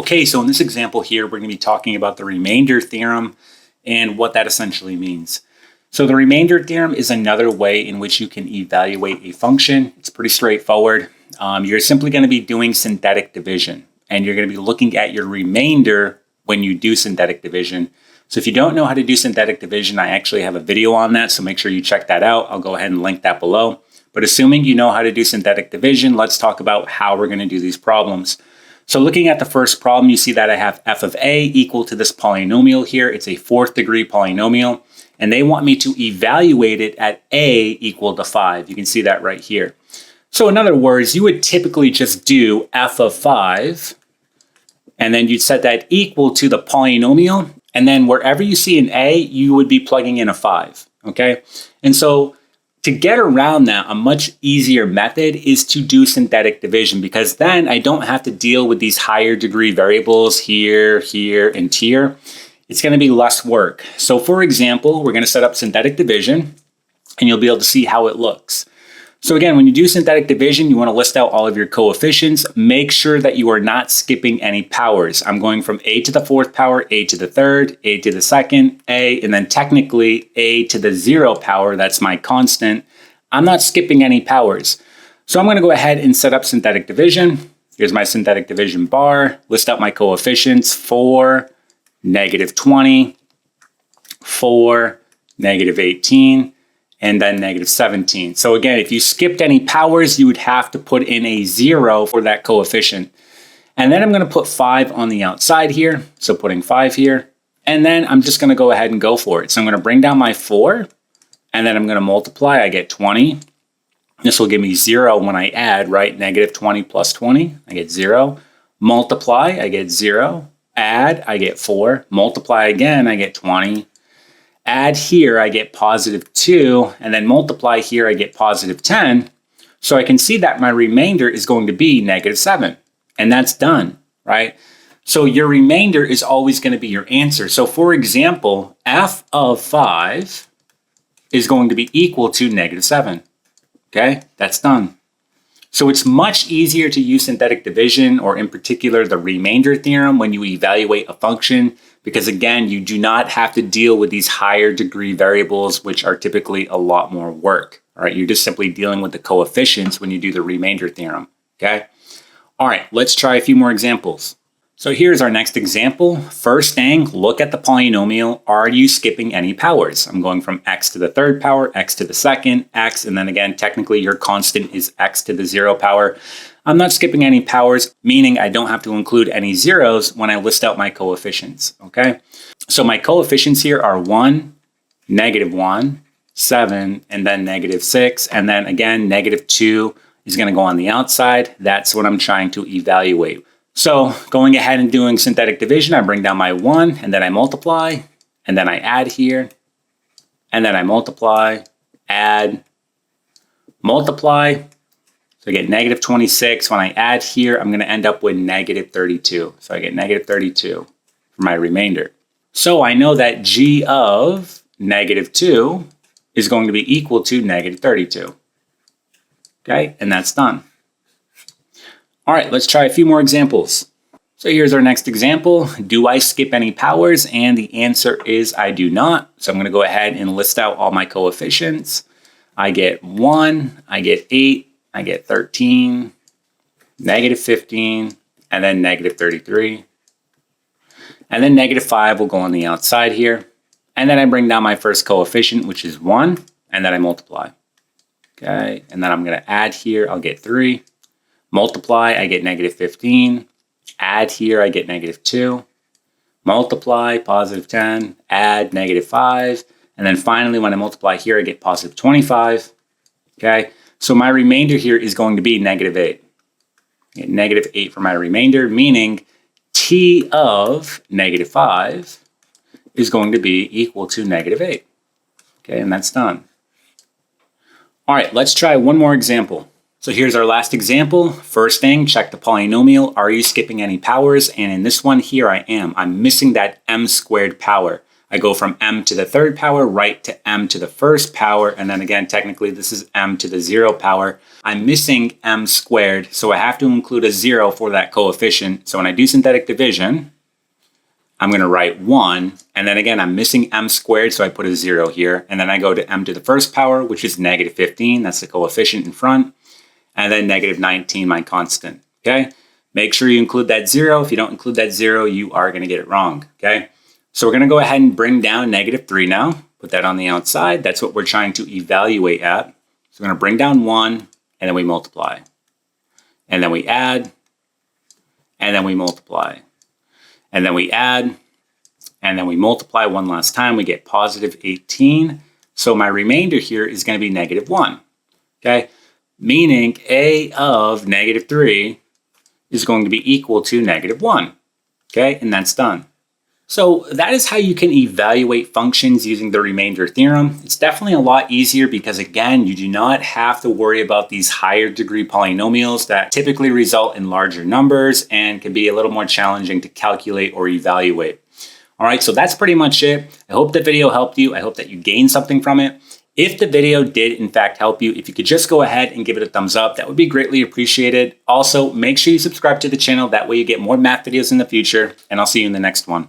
Okay, so in this example here, we're going to be talking about the remainder theorem and what that essentially means. So the remainder theorem is another way in which you can evaluate a function. It's pretty straightforward. You're simply going to be doing synthetic division, and you're going to be looking at your remainder when you do synthetic division. So if you don't know how to do synthetic division, I actually have a video on that, so make sure you check that out. I'll go ahead and link that below. But assuming you know how to do synthetic division, let's talk about how we're going to do these problems. So looking at the first problem, you see that I have f of a equal to this polynomial here. It's a fourth degree polynomial, and they want me to evaluate it at a equal to 5. You can see that right here. So in other words, you would typically just do f of 5, and then you'd set that equal to the polynomial, and then wherever you see an a, you would be plugging in a 5, okay? And so to get around that, a much easier method is to do synthetic division, because then I don't have to deal with these higher degree variables here, here, and here. It's going to be less work. So for example, we're going to set up synthetic division, and you'll be able to see how it looks. So again, when you do synthetic division, you want to list out all of your coefficients. Make sure that you are not skipping any powers. I'm going from a to the fourth power, a to the third, a to the second, a, and then technically a to the 0 power. That's my constant. I'm not skipping any powers. So I'm going to go ahead and set up synthetic division. Here's my synthetic division bar. List out my coefficients: 4, -20, 4, -18, and then -17. So again, if you skipped any powers, you would have to put in a 0 for that coefficient. And then I'm going to put 5 on the outside here. So putting 5 here. And then I'm just going to go ahead and go for it. So I'm going to bring down my 4, and then I'm going to multiply. I get 20. This will give me 0 when I add, right? -20 plus 20, I get 0. Multiply, I get 0. Add, I get 4. Multiply again, I get 20. Add here, I get +2, and then multiply here, I get +10. So I can see that my remainder is going to be -7, and that's done, right? So your remainder is always going to be your answer. So for example, f of 5 is going to be equal to -7, okay? That's done. So it's much easier to use synthetic division, or in particular the remainder theorem, when you evaluate a function, because again, you do not have to deal with these higher degree variables, which are typically a lot more work. All right, you're just simply dealing with the coefficients when you do the remainder theorem, okay? All right, let's try a few more examples. So here's our next example. First thing, look at the polynomial. Are you skipping any powers? I'm going from x to the third power, x to the second, x, and then again, technically your constant is x to the 0 power. I'm not skipping any powers, meaning I don't have to include any zeros when I list out my coefficients, okay? So my coefficients here are 1, -1, 7, and then -6, and then again, -2 is going to go on the outside. That's what I'm trying to evaluate. So going ahead and doing synthetic division, I bring down my 1, and then I multiply, and then I add here, and then I multiply, add, multiply. So I get -26. When I add here, I'm going to end up with -32. So I get -32 for my remainder. So I know that g of -2 is going to be equal to -32. Okay, and that's done. All right, let's try a few more examples. So here's our next example. Do I skip any powers? And the answer is I do not. So I'm going to go ahead and list out all my coefficients. I get 1, I get 8, I get 13, -15, and then -33. And then -5 will go on the outside here. And then I bring down my first coefficient, which is 1, and then I multiply. Okay, and then I'm going to add here, I'll get 3. Multiply, I get -15. Add here, I get -2. Multiply, +10. Add, -5. And then finally, when I multiply here, I get +25. Okay, so my remainder here is going to be -8. I get -8 for my remainder, meaning t of -5 is going to be equal to -8. Okay, and that's done. All right, let's try one more example. So here's our last example. First thing, check the polynomial. Are you skipping any powers? And in this one here, I am. I'm missing that m² power. I go from m to the third power right to m to the first power. And then again, technically this is m to the 0 power. I'm missing m squared, so I have to include a 0 for that coefficient. So when I do synthetic division, I'm going to write 1. And then again, I'm missing m squared, so I put a 0 here. And then I go to m to the first power, which is negative 15. That's the coefficient in front. And then negative 19, my constant. Okay? Make sure you include that 0. If you don't include that 0, you are going to get it wrong. Okay? So we're going to go ahead and bring down negative 3 now. Put that on the outside. That's what we're trying to evaluate at. So we're going to bring down 1, and then we multiply. And then we add, and then we multiply. And then we add, and then we multiply one last time. We get positive 18. So my remainder here is going to be negative 1. Okay? Meaning a of negative 3 is going to be equal to negative 1. Okay? And that's done. So that is how you can evaluate functions using the remainder theorem. It's definitely a lot easier because, again, you do not have to worry about these higher degree polynomials that typically result in larger numbers and can be a little more challenging to calculate or evaluate. All right, so that's pretty much it. I hope the video helped you. I hope that you gained something from it. If the video did in fact help you, if you could just go ahead and give it a thumbs up, that would be greatly appreciated. Also, make sure you subscribe to the channel. That way you get more math videos in the future, and I'll see you in the next one.